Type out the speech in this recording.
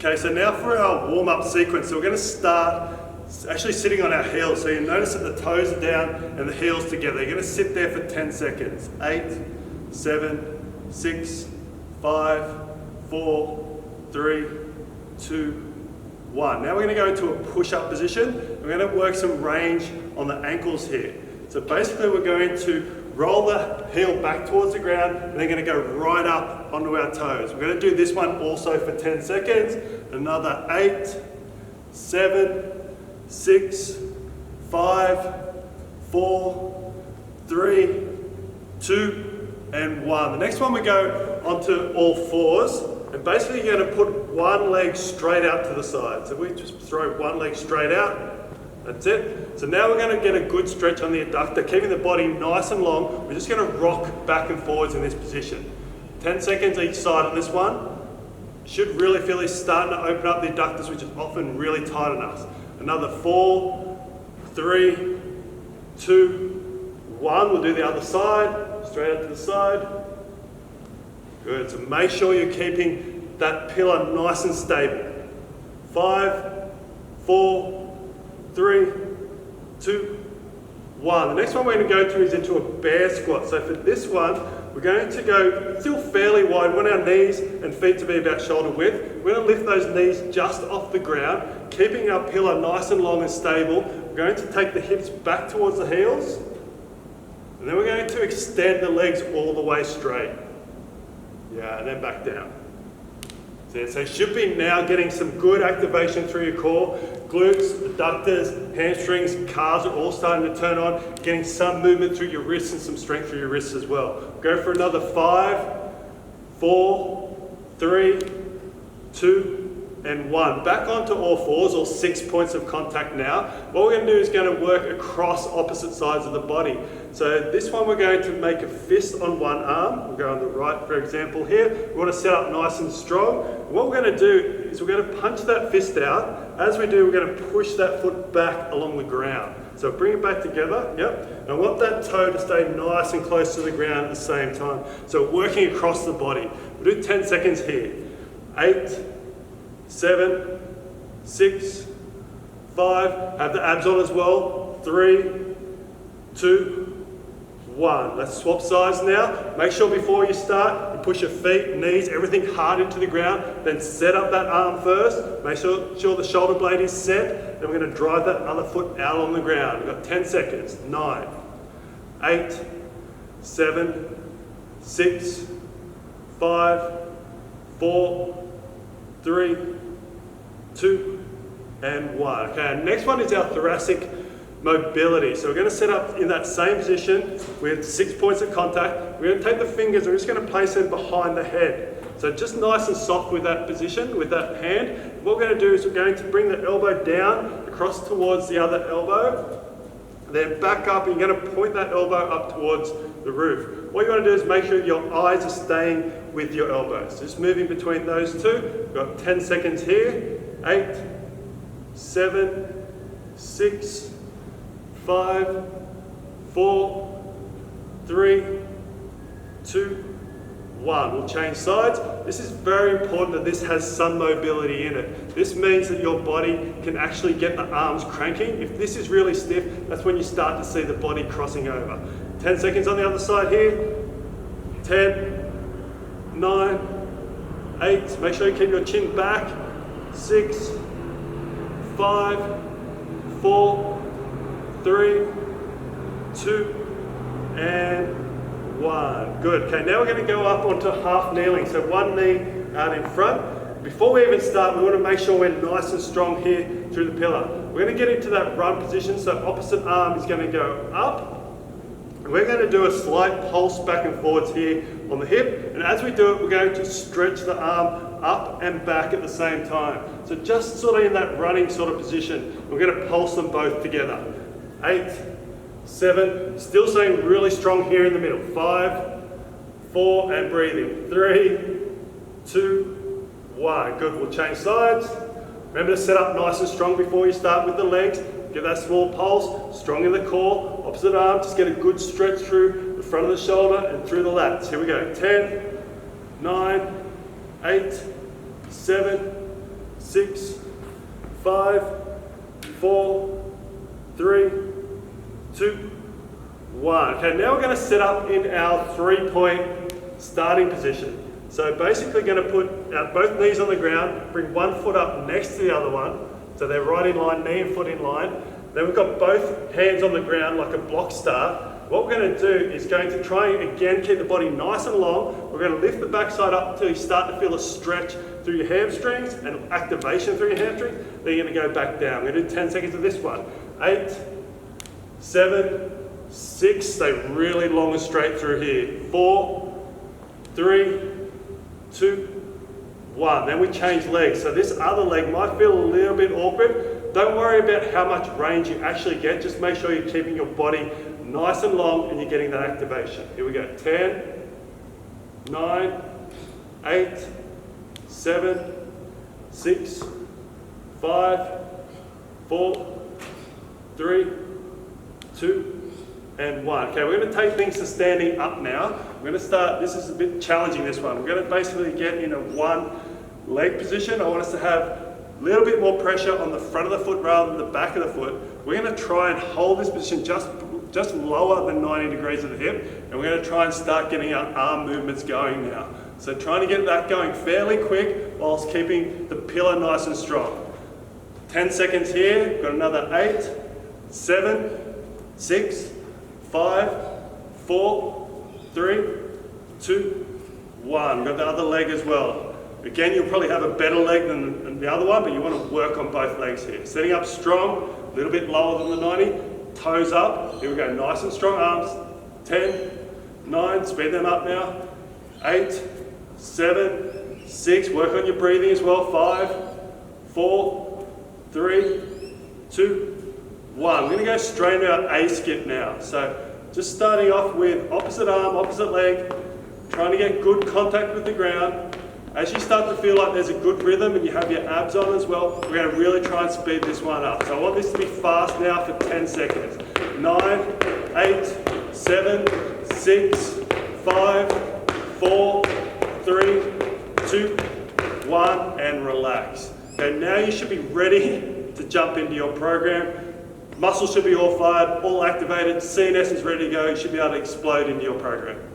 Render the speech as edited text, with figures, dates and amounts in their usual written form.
Okay, so now for our warm-up sequence, so we're going to start actually sitting on our heels. So you notice that the toes are down and the heels together. You're going to sit there for 10 seconds. 8, 7, 6, 5, 4, 3, 2, 1. Now we're going to go into a push-up position. We're going to work some range on the ankles here. So basically we're going to roll the heel back towards the ground and then going to go right up onto our toes. We're going to do this one also for 10 seconds. Another 8, 7, 6, 5, 4, 3, 2, and 1. The next one we go onto all fours, and basically you're going to put one leg straight out to the side. So we just throw one leg straight out. That's it. So now we're going to get a good stretch on the adductor, keeping the body nice and long. We're just going to rock back and forwards in this position. 10 seconds each side on this one. Should really feel it's starting to open up the adductors, which is often really tight on us. Another 4, 3, 2, 1. We'll do the other side, straight out to the side. Good, so make sure you're keeping that pillar nice and stable. 5, 4, 3, 2, 1. The next one we're going to go through is into a bear squat. So for this one, we're going to go still fairly wide. We want our knees and feet to be about shoulder width. We're going to lift those knees just off the ground, keeping our pillar nice and long and stable. We're going to take the hips back towards the heels, and then we're going to extend the legs all the way straight. Yeah, and then back down. So you should be now getting some good activation through your core. Glutes, adductors, hamstrings, calves are all starting to turn on. Getting some movement through your wrists and some strength through your wrists as well. Go for another 5, 4, 3, 2, and 1. Back onto all fours, or 6 points of contact now. What we're going to do is going to work across opposite sides of the body. So this one we're going to make a fist on one arm. We'll go on the right, for example, here. We want to set up nice and strong. What we're going to do is we're going to punch that fist out. As we do, we're going to push that foot back along the ground. So bring it back together, yep. And I want that toe to stay nice and close to the ground at the same time. So working across the body. We'll do 10 seconds here. 8, 7, 6, 5. Have the abs on as well. 3, 2, 1. Let's swap sides now. Make sure before you start, you push your feet, knees, everything hard into the ground. Then set up that arm first. Make sure the shoulder blade is set. Then we're going to drive that other foot out on the ground. We've got 10 seconds. 9, 8, 7, 6, 5, 4, 3, 2, and 1. Okay, next one is our thoracic mobility. So we're going to set up in that same position with 6 points of contact. We're going to take the fingers, we're just going to place them behind the head. So just nice and soft with that position, with that hand. What we're going to do is we're going to bring the elbow down, across towards the other elbow, then back up, and you're going to point that elbow up towards the roof. What you want to do is make sure your eyes are staying with your elbows. Just moving between those two. We've got 10 seconds here. 8, 7, 6, 5, 4, 3, 2, 1. We'll change sides. This is very important that this has some mobility in it. This means that your body can actually get the arms cranking. If this is really stiff, that's when you start to see the body crossing over. 10 seconds on the other side here. 10, 9, 8. Make sure you keep your chin back. 6, 5, 4, 3, 2, and 1. Good. Okay, now we're going to go up onto half kneeling. So one knee out in front. Before we even start, we want to make sure we're nice and strong here through the pillar. We're going to get into that run position. So opposite arm is going to go up. And we're going to do a slight pulse back and forwards here on the hip. And as we do it, we're going to stretch the arm up and back at the same time. So just sort of in that running sort of position. We're going to pulse them both together. 8, 7, still staying really strong here in the middle. 5, 4, and breathing. 3, 2, 1. Good, we'll change sides. Remember to set up nice and strong before you start with the legs. Give that small pulse, strong in the core. Opposite arm, just get a good stretch through the front of the shoulder and through the lats. Here we go. 10, 9, 8, 7, 6, 5, 4, 3, 2, 1. Okay, now we're going to set up in our 3-point starting position. So basically going to put our both knees on the ground, bring one foot up next to the other one, so they're right in line, knee and foot in line. Then we've got both hands on the ground like a block start. What we're going to do is going to try and again keep the body nice and long. We're going to lift the backside up until you start to feel a stretch through your hamstrings and activation through your hamstrings. Then you're going to go back down. We're going to do 10 seconds of this one. 8, 7, 6, stay really long and straight through here. 4, 3, 2, 1. Then we change legs. So this other leg might feel a little bit awkward. Don't worry about how much range you actually get. Just make sure you're keeping your body nice and long and you're getting that activation. Here we go. 10, 9, 8, 7, 6, 5, 4, 3, 2, and 1. Okay, we're going to take things to standing up now. We're going to start, this is a bit challenging, this one. We're going to basically get in a one leg position. I want us to have a little bit more pressure on the front of the foot rather than the back of the foot. We're going to try and hold this position just lower than 90 degrees of the hip, and we're going to try and start getting our arm movements going now. So trying to get that going fairly quick whilst keeping the pillar nice and strong. 10 seconds here, got another 8, 7, 6, 5, 4, 3, 2, 1. Got the other leg as well. Again, you'll probably have a better leg than the other one, but you want to work on both legs here. Setting up strong, a little bit lower than the 90, toes up. Here we go, nice and strong arms. 10, 9, speed them up now. 8, 7, 6, work on your breathing as well. 5, 4, 3, 2, 1. We're going to go straight into our A skip now. So just starting off with opposite arm, opposite leg, trying to get good contact with the ground. As you start to feel like there's a good rhythm and you have your abs on as well, we're going to really try and speed this one up. So I want this to be fast now for 10 seconds. 9, 8, 7, 6, 5, 4, 3, 2, 1, and relax. Okay, now you should be ready to jump into your program. Muscles should be all fired, all activated, CNS is ready to go. You should be able to explode into your program.